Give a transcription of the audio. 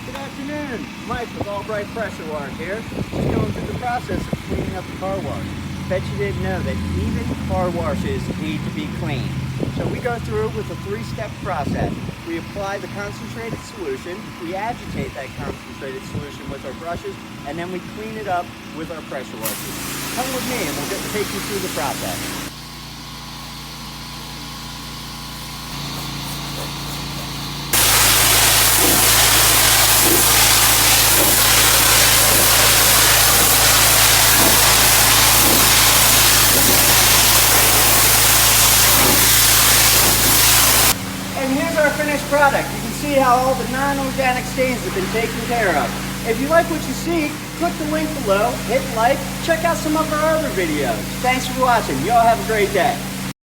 Good afternoon. Mike with Albright Pressure Wash here. Just going through the process of cleaning up the car wash. Bet you didn't know that even car washes need to be cleaned. So we go through it with a three-step process. We apply the concentrated solution, we agitate that concentrated solution with our brushes, and then we clean it up with our pressure washers. Come with me and we'll take you through the process. And here's our finished product. You can see how all the non-organic stains have been taken care of. If you like what you see, click the link below, hit like, check out some of our other videos. Thanks for watching. You all have a great day.